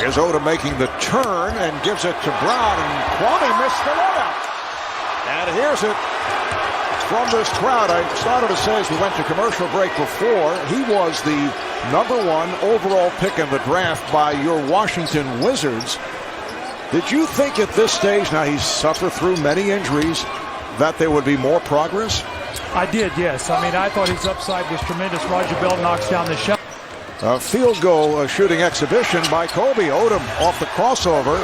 Here's Odom making the turn and gives it to Brown, and Kwame missed the layup. And here's it from this crowd. I started to say as we went to commercial break before, he was the #1 overall pick in the draft by your Washington Wizards. Did you think at this stage, now he's suffered through many injuries, that there would be more progress? I did, yes. I mean, I thought his upside was tremendous. Roger Bell knocks down the shot. A field goal shooting exhibition by Kobe. Odom off the crossover,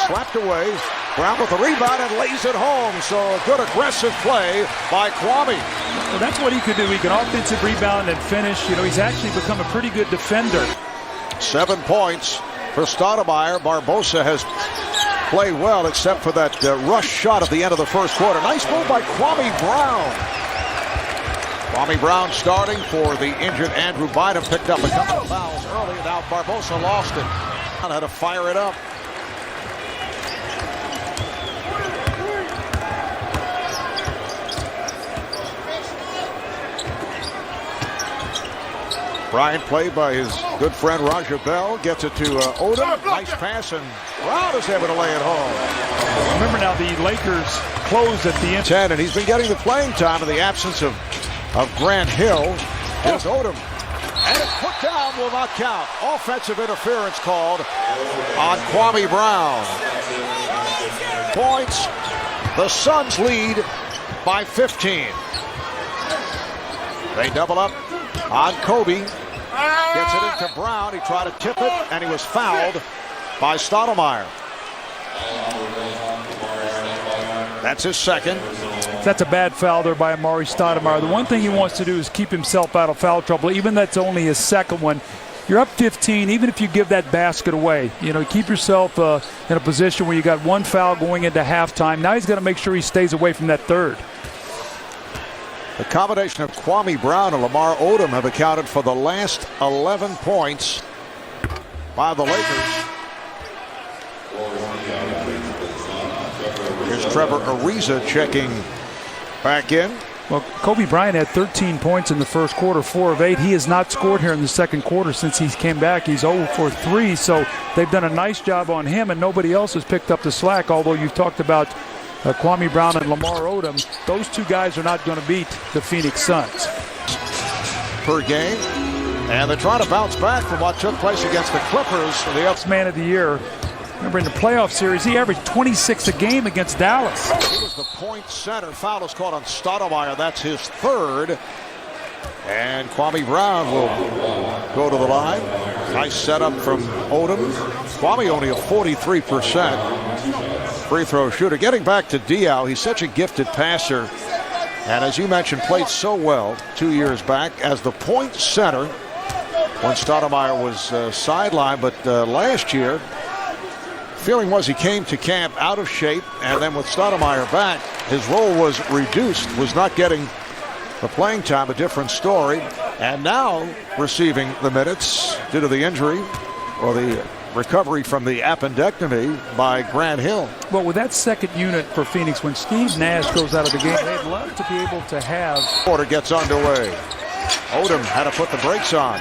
slapped away. Brown with the rebound and lays it home. So a good aggressive play by Kwame. Well, that's what he could do. He can offensive rebound and finish. You know, he's actually become a pretty good defender. 7 points for Stoudemire. Barbosa has played well except for that rush shot at the end of the first quarter. Nice move by Kwame Brown. Kwame Brown starting for the injured Andrew Bynum. Picked up a couple of fouls early. Now Barbosa lost it. Had to fire it up. Bryant played by his good friend Roger Bell. Gets it to Odom. Nice pass, and Brown is able to lay it home. Remember now, the Lakers closed at the end. 10, and he's been getting the playing time in the absence of Grant Hill. Here's Odom. And it's put down, will not count. Offensive interference called on Kwame Brown. Points. The Suns lead by 15. They double up on Kobe. Gets it into Brown. He tried to tip it, and he was fouled by Stoudemire. That's his second. That's a bad foul there by Amari Stoudemire. The one thing he wants to do is keep himself out of foul trouble. Even that's only his second one. You're up 15, even if you give that basket away. You know, keep yourself in a position where you got one foul going into halftime. Now he's got to make sure he stays away from that third. The combination of Kwame Brown and Lamar Odom have accounted for the last 11 points by the Lakers. Here's Trevor Ariza checking back in. Well, Kobe Bryant had 13 points in the first quarter, 4 of 8. He has not scored here in the second quarter since he came back. He's 0 for 3, so they've done a nice job on him, and nobody else has picked up the slack, although you've talked about Kwame Brown and Lamar Odom. Those two guys are not going to beat the Phoenix Suns. Per game, and they're trying to bounce back from what took place against the Clippers. The man of the year. Remember in the playoff series, he averaged 26 a game against Dallas. He was the point center. Foul is called on Stoudemire. That's his third. And Kwame Brown will go to the line. Nice setup from Odom. Kwame only a 43% free throw shooter. Getting back to Diaw, he's such a gifted passer. And as you mentioned, played so well 2 years back as the point center when Stoudemire was sidelined. But last year, feeling was he came to camp out of shape, and then with Stoudemire back, his role was reduced, was not getting the playing time, a different story, and now receiving the minutes due to the injury or the recovery from the appendectomy by Grant Hill. Well, with that second unit for Phoenix, when Steve Nash goes out of the game, they'd love to be able to have. Quarter gets underway. Odom had to put the brakes on.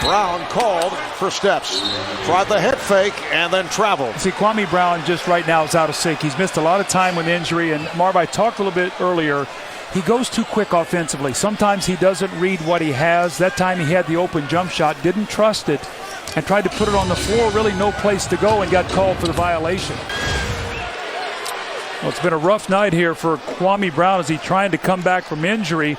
Brown called for steps. Tried the head fake and then traveled. See, Kwame Brown just right now is out of sync. He's missed a lot of time with injury. And Marv, I talked a little bit earlier. He goes too quick offensively. Sometimes he doesn't read what he has. That time he had the open jump shot, didn't trust it, and tried to put it on the floor. Really no place to go and got called for the violation. Well, it's been a rough night here for Kwame Brown as he's trying to come back from injury.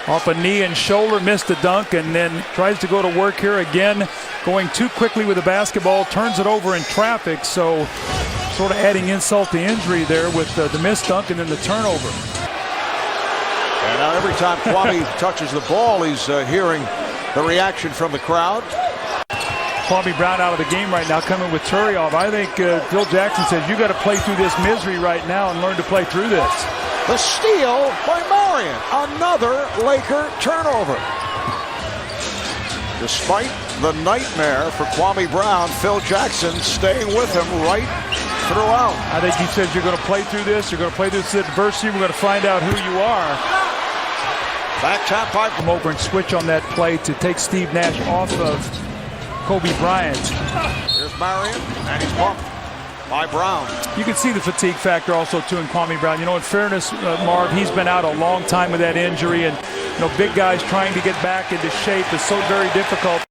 Off a knee and shoulder, missed a dunk, and then tries to go to work here again, going too quickly with the basketball, turns it over in traffic, so sort of adding insult to injury there with the missed dunk and then the turnover. And now every time Kwame touches the ball, he's hearing the reaction from the crowd. Kwame Brown out of the game right now, coming with Turioff. I think Phil Jackson says, you got to play through this misery right now and learn to play through this. The steal by Marion. Another Laker turnover. Despite the nightmare for Kwame Brown, Phil Jackson staying with him right throughout. I think he says you're going to play through this. You're going to play through this adversity. We're going to find out who you are. Back tap by. Come over and switch on that play to take Steve Nash off of Kobe Bryant. Here's Marion, and he's bumped by Brown. You can see the fatigue factor also too in Kwame Brown. In fairness, Marv, he's been out a long time with that injury, and big guys trying to get back into shape is so very difficult.